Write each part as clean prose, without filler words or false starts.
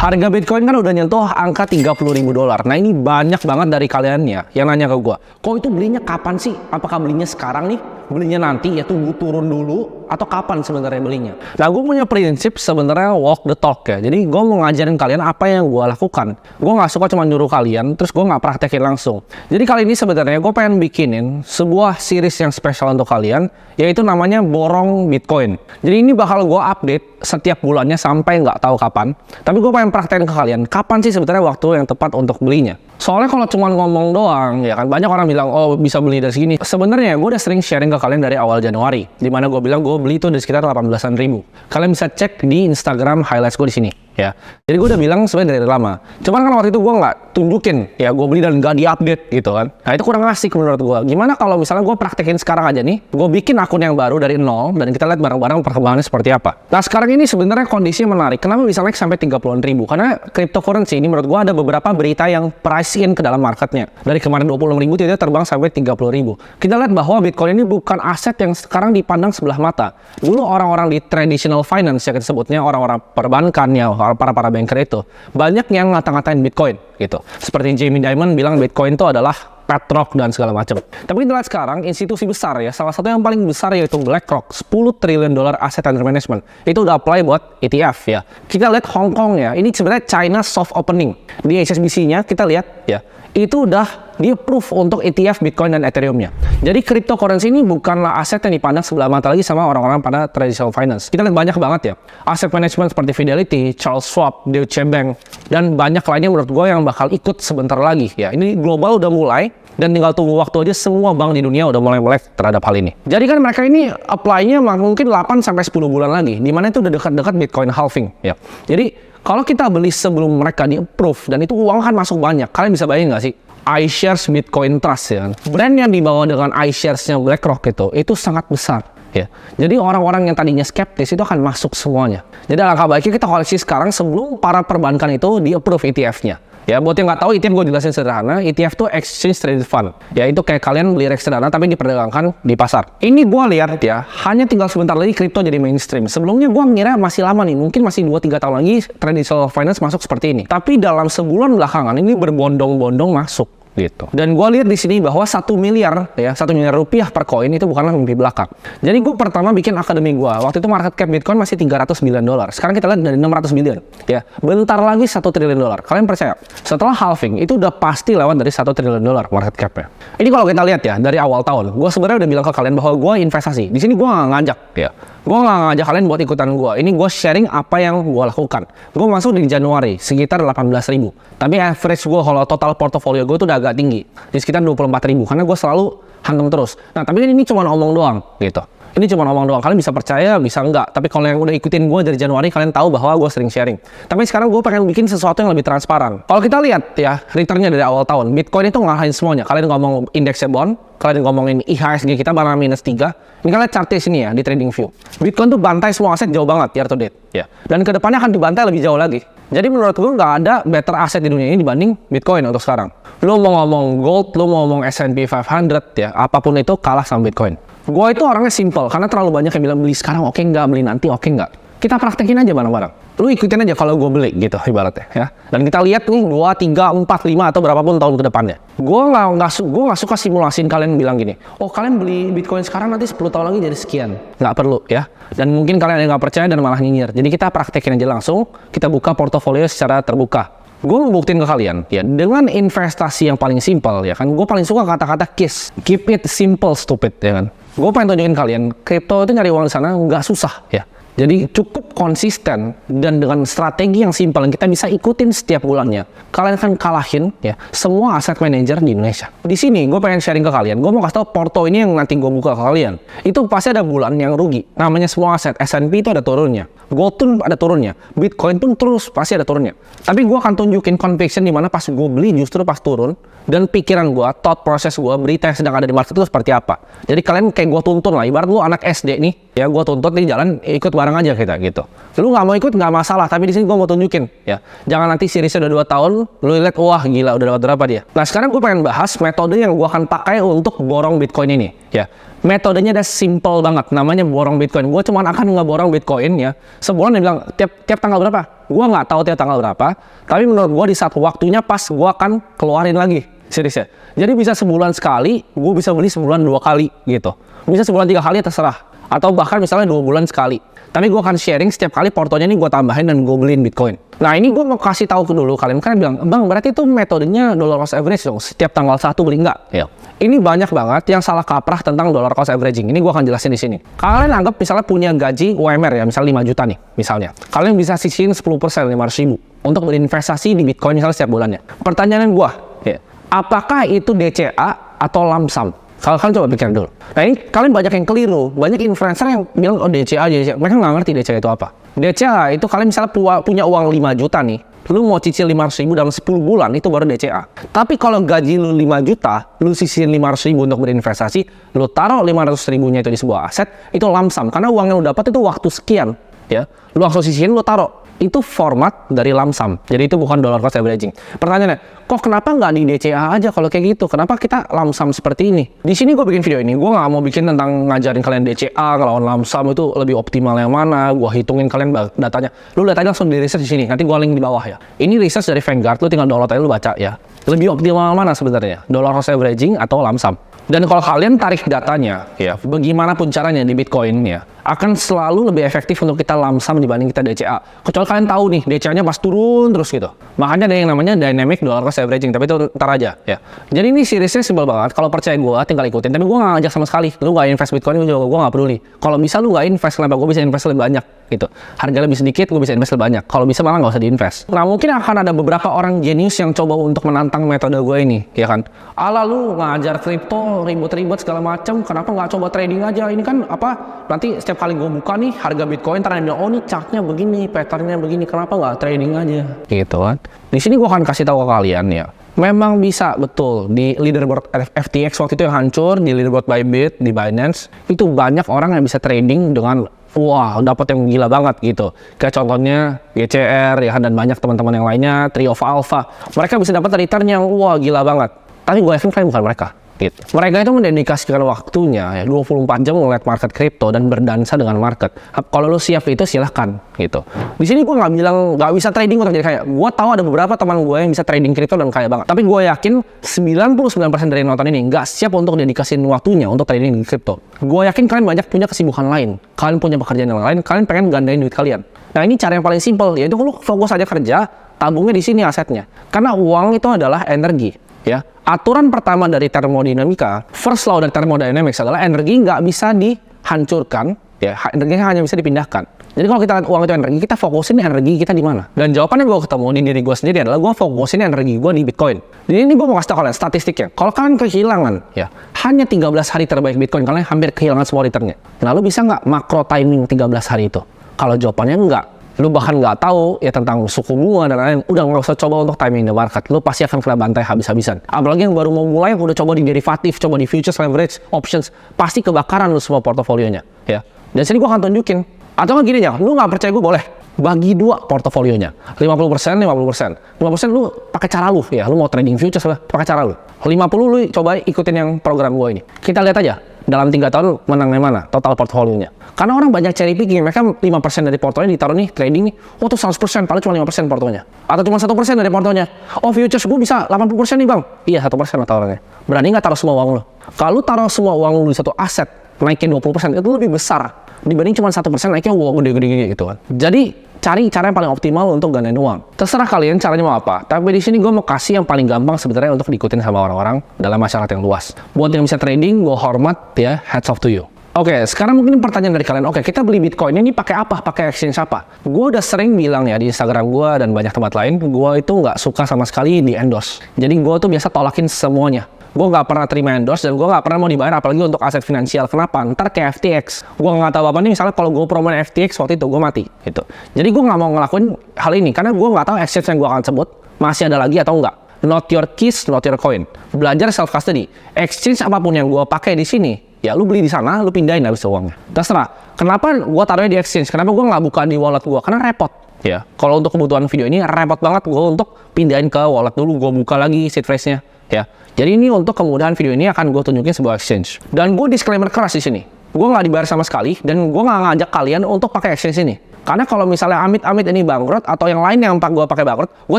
Harga Bitcoin kan udah nyentuh angka $30.000. Nah ini banyak banget dari kalian ya yang nanya ke gue, kok itu belinya kapan sih? Apakah belinya sekarang nih? Belinya nanti ya tunggu turun dulu atau kapan sebenarnya belinya? Nah gue punya prinsip sebenarnya walk the talk ya. Jadi gue mau ngajarin kalian apa yang gue lakukan. Gue nggak suka cuma nyuruh kalian terus gue nggak praktekin langsung. Jadi kali ini sebenarnya gue pengen bikinin sebuah series yang spesial untuk kalian, yaitu namanya borong Bitcoin. Jadi ini bakal gue update setiap bulannya sampai nggak tahu kapan. Tapi gue pengen praktekin ke kalian kapan sih sebenarnya waktu yang tepat untuk belinya. Soalnya kalau cuma ngomong doang, ya kan banyak orang bilang, oh bisa beli dari segini. Sebenarnya gue udah sering sharing ke kalian dari awal Januari, dimana gue bilang gue beli itu di sekitar 18-an ribu. Kalian bisa cek di Instagram highlights gue di sini. Ya, jadi gue udah bilang sebenarnya dari lama. Cuman kan waktu itu gue nggak tunjukin, ya gue beli dan nggak diupdate gitu kan. Nah itu kurang asik menurut gue. Gimana kalau misalnya gue praktekin sekarang aja nih, gue bikin akun yang baru dari nol dan kita lihat bareng-bareng perkembangannya seperti apa. Nah sekarang ini sebenarnya kondisi menarik. Kenapa bisa naik sampai 30-an ribu? Karena cryptocurrency ini menurut gue ada beberapa berita yang price in ke dalam marketnya. Dari kemarin 26 ribu tiba-tiba terbang sampai 30 ribu. Kita lihat bahwa Bitcoin ini bukan aset yang sekarang dipandang sebelah mata. Dulu orang-orang di traditional finance ya kita sebutnya orang-orang perbankan ya, para banker itu banyak yang ngata-ngatain Bitcoin gitu. Seperti Jamie Dimon bilang Bitcoin itu adalah petrok dan segala macam. Tapi kita lihat sekarang institusi besar ya, salah satu yang paling besar yaitu BlackRock, $10 triliun asset under management. Itu udah apply buat ETF ya. Kita lihat Hong Kong ya, ini sebenarnya China soft opening. Di HSBC-nya kita lihat ya, itu udah di-approve untuk ETF Bitcoin dan Ethereum-nya. Jadi cryptocurrency ini bukanlah aset yang dipandang sebelah mata lagi sama orang-orang pada traditional finance. Kita lihat banyak banget ya, aset management seperti Fidelity, Charles Schwab, Deutsche Bank, dan banyak lainnya menurut gue yang bakal ikut sebentar lagi ya. Ini global udah mulai, dan tinggal tunggu waktu aja semua bank di dunia udah mulai melek terhadap hal ini. Jadi kan mereka ini apply-nya mungkin 8-10 bulan lagi, dimana itu udah dekat-dekat Bitcoin halving ya. Jadi kalau kita beli sebelum mereka di-approve, dan itu uang kan masuk banyak, kalian bisa bayangin nggak sih? iShares Bitcoin Trust ya, brand yang dibawa dengan iShares-nya BlackRock itu sangat besar ya. Jadi orang-orang yang tadinya skeptis itu akan masuk semuanya. Jadi alangkah baiknya kita koleksi sekarang sebelum para perbankan itu di-approve ETF-nya. Ya, buat yang nggak tahu, ETF gue jelasin sederhana. ETF itu Exchange Traded Fund. Ya, itu kayak kalian beli reksadana tapi diperdagangkan di pasar. Ini gue lihat ya, hanya tinggal sebentar lagi kripto jadi mainstream. Sebelumnya gue ngira masih lama nih, mungkin masih 2-3 tahun lagi traditional finance masuk seperti ini. Tapi dalam sebulan belakangan ini berbondong-bondong masuk gitu. Dan gue lihat di sini bahwa 1 miliar ya, 1 miliar rupiah per koin itu bukanlah mimpi belaka. Jadi gue pertama bikin akademi gue. Waktu itu market cap Bitcoin masih $300 billion. Sekarang kita lihat dari 600 billion ya. Bentar lagi $1 triliun. Kalian percaya? Setelah halving itu udah pasti lewat dari $1 triliun market capnya. Ini kalau kita lihat ya dari awal tahun, gue sebenarnya udah bilang ke kalian bahwa gue investasi. Di sini gue nggak ngajak ya. Gue nggak ngajak kalian buat ikutan gue. Ini gue sharing apa yang gue lakukan. Gue masuk di Januari sekitar 18 ribu. Tapi average gue kalau total portofolio gue tuh udah agak tinggi. Di sekitar 24 ribu. Karena gue selalu hantam terus. Nah tapi ini cuma omong doang gitu. Ini cuma omong doang. Kalian bisa percaya, bisa enggak. Tapi kalau yang udah ikutin gue dari Januari, kalian tahu bahwa gue sering sharing. Tapi sekarang gue pengen bikin sesuatu yang lebih transparan. Kalau kita lihat ya, returnnya dari awal tahun, Bitcoin itu ngalahin semuanya. Kalian ngomong indeksnya bond, kalian ngomongin IHSG kita malah -3. Ini kalian chartnya sini ya, di TradingView. Bitcoin tuh bantai semua aset jauh banget, year to date. Ya. Dan kedepannya akan dibantai lebih jauh lagi. Jadi menurut gue nggak ada better aset di dunia ini dibanding Bitcoin untuk sekarang. Lo mau ngomong gold, lo mau ngomong S&P 500 ya, apapun itu kalah sama Bitcoin. Gue itu orangnya simple, karena terlalu banyak yang bilang beli sekarang oke nggak, beli nanti oke nggak. Kita praktekin aja bareng-bareng. Lu ikutin aja kalau gue beli gitu ibaratnya ya. Dan kita lihat nih 2, 3, 4, 5 atau berapapun tahun ke depannya. Gue nggak suka simulasiin kalian bilang gini, oh kalian beli Bitcoin sekarang nanti 10 tahun lagi jadi sekian. Nggak perlu ya. Dan mungkin kalian yang nggak percaya dan malah nyinyir. Jadi kita praktekin aja langsung, kita buka portofolio secara terbuka. Gue mau buktiin ke kalian ya, dengan investasi yang paling simpel ya kan. Gue paling suka kata-kata KISS, keep it simple stupid ya kan. Gue pengen tunjukin kalian, kripto itu nyari uang di sana nggak susah ya. Jadi cukup konsisten dan dengan strategi yang simpel yang kita bisa ikutin setiap bulannya, kalian akan kalahin ya semua aset manager di Indonesia. Di sini gue pengen sharing ke kalian, gue mau kasih tau porto ini yang nanti gue buka ke kalian. Itu pasti ada bulan yang rugi. Namanya semua aset, S&P itu ada turunnya, gold pun ada turunnya, Bitcoin pun terus pasti ada turunnya. Tapi gue akan tunjukin conviction di mana pas gue beli justru pas turun, dan pikiran gue, thought process gue, berita yang sedang ada di market itu seperti apa. Jadi kalian kayak gue tuntun lah, ibarat lu anak SD nih, Ya gue tuntut di jalan, ikut bareng aja kita gitu. Lu nggak mau ikut nggak masalah, tapi di sini gue mau tunjukin ya. Jangan nanti seriesnya udah 2 tahun, lu lihat wah gila udah dapat berapa dia. Nah sekarang gue pengen bahas metode yang gue akan pakai untuk borong Bitcoin ini ya. Metodenya udah simple banget, namanya borong Bitcoin. Gue cuma akan ngeborong Bitcoin ya. Sebulan dia bilang tiap tanggal berapa? Gue nggak tahu tiap tanggal berapa, tapi menurut gue di satu waktunya pas gue akan keluarin lagi. Serius ya. Jadi bisa sebulan sekali, gue bisa beli sebulan 2 kali gitu. Bisa sebulan 3 kali terserah. Atau bahkan misalnya 2 bulan sekali. Tapi gue akan sharing setiap kali portonya ini gue tambahin dan gue beliin Bitcoin. Nah ini gue mau kasih tahu dulu kalian bilang, bang berarti itu metodenya dollar cost average dong. Setiap tanggal 1 beli enggak? Ya. Ini banyak banget yang salah kaprah tentang dollar cost averaging. Ini gue akan jelasin di sini. Kalian anggap misalnya punya gaji UMR ya, misalnya 5 juta nih, misalnya. Kalian bisa sisihin 10%, 500 ribu untuk berinvestasi di Bitcoin misalnya setiap bulannya. Pertanyaan gue, ya, apakah itu DCA atau lump sum? Kalian coba pikir dulu. Nah ini kalian banyak yang keliru, banyak influencer yang bilang oh DCA. Mereka nggak ngerti DCA itu apa. DCA itu kalian misalnya punya uang 5 juta nih, lu mau cicil 500 ribu dalam 10 bulan itu baru DCA. Tapi kalau gaji lu 5 juta, lu sisihin 500 ribu untuk berinvestasi, lu taruh 500 ribunya itu di sebuah aset, itu lump sum. Karena uang yang lu dapat itu waktu sekian, ya. Lu langsung sisihin, lu taruh. Itu format dari lump sum. Jadi itu bukan dollar cost averaging. Pertanyaannya, kok kenapa nggak di DCA aja kalau kayak gitu? Kenapa kita lump sum seperti ini? Di sini gue bikin video ini, gue nggak mau bikin tentang ngajarin kalian DCA, ngelawan lump sum itu lebih optimal yang mana. Gue hitungin kalian datanya. Lu lihat aja langsung di research di sini. Nanti gue link di bawah ya. Ini research dari Vanguard. Lu tinggal download aja, lu baca ya. Lebih optimal mana sebenarnya? Dollar cost averaging atau lump sum? Dan kalau kalian tarik datanya, ya, bagaimanapun caranya di Bitcoin ya, akan selalu lebih efektif untuk kita lump sum dibanding kita DCA. Kecuali kalian tahu nih, DCA-nya pas turun terus gitu. Makanya ada yang namanya dynamic dollar cost averaging, tapi itu ntar aja ya. Jadi ini seriesnya simpel banget. Kalau percaya gue, tinggal ikutin. Tapi gue nggak ngajak sama sekali. Lu nggak invest Bitcoin, gue nggak peduli. Kalau bisa lu nggak invest, kenapa gue bisa invest lebih banyak gitu. Harga lebih sedikit, gue bisa invest lebih banyak. Kalau bisa malah nggak usah diinvest. Nah mungkin akan ada beberapa orang jenius yang coba untuk menantang metode gue ini, ya kan? Ala lu ngajar kripto ribut-ribut segala macam, kenapa nggak coba trading aja? Ini kan apa? Nanti setiap kali gue buka nih harga Bitcoin, ntar bilang oh ini chartnya begini, patternnya begini, kenapa nggak trading aja? Gitu kan? Di sini gue akan kasih tahu ke kalian ya. Memang bisa betul di leaderboard FTX waktu itu yang hancur, di leaderboard Bybit, di Binance itu banyak orang yang bisa trading dengan wah dapat yang gila banget gitu. Kayak contohnya GCR ya dan banyak teman-teman yang lainnya, Trio of Alpha. Mereka bisa dapat return yang wah gila banget. Tapi gue yakin kalian bukan mereka. Gitu. Mereka itu mendedikasikan waktunya ya 24 jam ngeliat market kripto dan berdansa dengan market. Kalau lu siap itu silahkan gitu. Di sini gue nggak bilang nggak bisa trading untuk jadi kaya. Gue tahu ada beberapa teman gue yang bisa trading kripto dan kaya banget. Tapi gue yakin 99% dari nonton ini nggak siap untuk dedikasiin waktunya untuk trading di kripto. Gue yakin kalian banyak punya kesibukan lain. Kalian punya pekerjaan yang lain. Kalian pengen gandain duit kalian. Nah ini cara yang paling simpel yaitu lu fokus aja kerja, tabungnya di sini asetnya. Karena uang itu adalah energi. Ya, aturan pertama dari termodinamika, first law dari thermodynamics adalah energi nggak bisa dihancurkan, ya, energi hanya bisa dipindahkan. Jadi kalau kita lihat uang itu energi, kita fokusin energi kita di mana? Dan jawabannya gue ketemu di diri gue sendiri adalah gue fokusin energi gue di Bitcoin. Jadi ini gue mau kasih tau kalian statistiknya. Kalau kalian kehilangan, ya, hanya 13 hari terbaik Bitcoin, kalian hampir kehilangan semua returnnya. Lalu bisa nggak makro timing 13 hari itu? Kalau jawabannya enggak, lu bahkan nggak tahu ya tentang suku bunga dan lain-lain, udah nggak usah coba untuk timing the market, lu pasti akan kena bantai habis-habisan. Apalagi yang baru mau mulai, yang udah coba di derivatif, coba di futures, leverage, options, pasti kebakaran lu semua portofolionya, ya. Dan sini gua akan tunjukin. Atau nggak gini aja, lu nggak percaya gua boleh bagi 2 portofolionya, 50%, 50%, 50% lu pakai cara lu, ya, lu mau trading futures lah, pakai cara lu. 50 lu coba ikutin yang program gua ini. Kita lihat aja dalam 3 tahun menangnya mana total portofolionya. Karena orang banyak cherry picking, mereka 5% dari portonya ditaruh nih trading nih, oh tuh 100%, paling cuma 5% portonya. Atau cuma 1% dari portonya. Oh futures gue bisa 80% nih bang. Iya 1% lah taruhnya. Berani nggak taruh semua uang lo? Kalau taruh semua uang lo di satu aset, naikin 20%, itu lebih besar dibanding cuma 1% naiknya uang gede-gede gitu kan. Jadi cari cara yang paling optimal untuk gandain uang. Terserah kalian caranya mau apa. Tapi di sini gue mau kasih yang paling gampang sebenarnya untuk diikutin sama orang-orang dalam masyarakat yang luas. Buat yang bisa trading, gue hormat ya, hats off to you. Oke, sekarang mungkin pertanyaan dari kalian, oke, kita beli Bitcoin ini pakai apa? Pakai exchange apa? Gue udah sering bilang ya di Instagram gue dan banyak tempat lain, gue itu nggak suka sama sekali di endorse. Jadi gue tuh biasa tolakin semuanya. Gue nggak pernah terima endorse dan gue nggak pernah mau dibayar apalagi untuk aset finansial. Kenapa? Ntar kayak FTX. Gue nggak tahu apa nih, misalnya kalau gue promoin FTX waktu itu gue mati. Gitu. Jadi gue nggak mau ngelakuin hal ini karena gue nggak tahu exchange yang gue akan sebut masih ada lagi atau enggak. Not your keys, not your coin. Belajar self custody. Exchange apapun yang gue pakai di sini, ya lu beli di sana, lu pindahin habis uangnya. Terserah. Kenapa gua taruhnya di exchange? Kenapa gua nggak buka di wallet gua? Karena repot. Ya, kalau untuk kebutuhan video ini repot banget gua untuk pindahin ke wallet dulu, gua buka lagi seed phrase-nya. Ya, jadi ini untuk kemudahan video ini akan gue tunjukin sebuah exchange. Dan gue disclaimer keras di sini. Gue nggak dibayar sama sekali dan gue nggak ngajak kalian untuk pakai exchange ini. Karena kalau misalnya amit-amit ini bangkrut atau yang lain yang gue pakai bangkrut, gue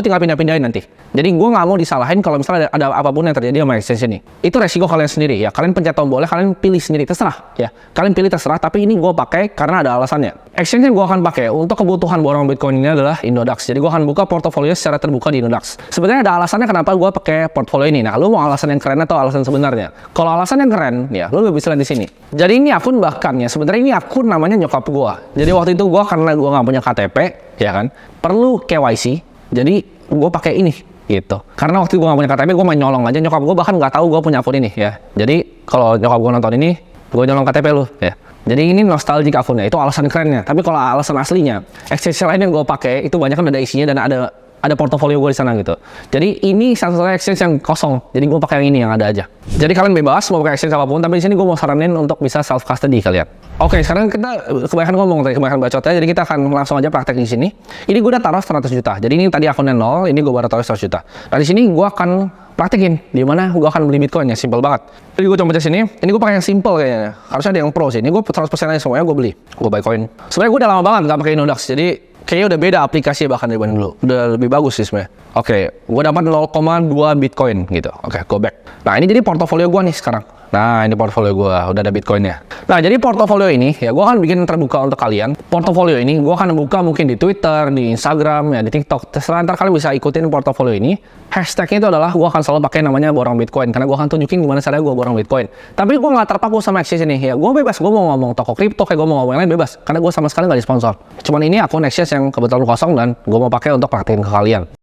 tinggal pindah-pindahin nanti. Jadi gue nggak mau disalahin kalau misalnya ada apapun yang terjadi sama exchange ini. Itu resiko kalian sendiri ya. Kalian pencet tombolnya, kalian pilih sendiri, terserah ya. Kalian pilih terserah, tapi ini gue pakai karena ada alasannya. Exchange yang gue akan pakai untuk kebutuhan borong Bitcoin ini adalah Indodax. Jadi gue akan buka portofolio secara terbuka di Indodax. Sebenarnya ada alasannya kenapa gue pakai portfolio ini. Nah, lu mau alasan yang keren atau alasan sebenarnya? Kalau alasan yang keren, ya lu bisa lihat di sini. Jadi ini akun bahkan ya, sebenarnya ini akun namanya nyokap gue. Jadi waktu itu gue karena gue nggak punya KTP, ya kan, perlu KYC. Jadi gue pakai ini gitu. Karena waktu itu gue gak punya KTP, gue main nyolong aja. Nyokap gue bahkan nggak tahu gue punya akun ini ya. Jadi kalau nyokap gue nonton ini, gue nyolong KTP lu ya. Jadi ini nostalgic akunnya, itu alasan kerennya. Tapi kalau alasan aslinya, exchange lain yang gue pakai itu banyak kan ada isinya dan ada portofolio gue di sana gitu. Jadi ini satu-satunya exchange yang kosong. Jadi gue pakai yang ini yang ada aja. Jadi kalian bebas mau pakai exchange apapun, tapi di sini gue mau saranin untuk bisa self custody kalian. Oke, sekarang kita kebanyakan ngomong tadi, kebanyakan bacotnya. Jadi kita akan langsung aja praktek di sini. Ini gue udah taruh 100 juta. Jadi ini tadi akunnya 0, ini gue baru taruh 100 juta. Nah di sini gue akan praktekin di mana gue akan beli Bitcoin ya, simple banget. Jadi gue coba sini, ini gue pakai yang simple kayaknya. Harusnya ada yang pro sih. Ini gue 100% aja semuanya gue beli. Gue buy coin. Sebenarnya gue udah lama banget nggak pakai Indodax. Jadi kayaknya udah beda aplikasi bahkan dibanding dulu. Udah lebih bagus sih sebenarnya. Oke, gue dapat 0,2 Bitcoin gitu. Oke, go back. Nah, ini jadi portofolio gue nih sekarang. Nah, ini portofolio gue, udah ada Bitcoinnya. Nah, jadi portofolio ini, ya gue akan bikin terbuka untuk kalian. Portofolio ini gue akan buka mungkin di Twitter, di Instagram, ya di TikTok. Terserah, ntar kalian bisa ikutin portofolio ini. Hashtagnya itu adalah gue akan selalu pakai namanya borong Bitcoin. Karena gue akan tunjukin gimana caranya gue borong Bitcoin. Tapi gue nggak terpaku sama exchange ini. Ya, gue bebas, gue mau ngomong toko kripto, kayak gue mau ngomong yang lain bebas. Karena gue sama sekali nggak disponsor. Cuman ini akun exchange yang kebetulan kosong dan gue mau pakai untuk praktekin ke kalian.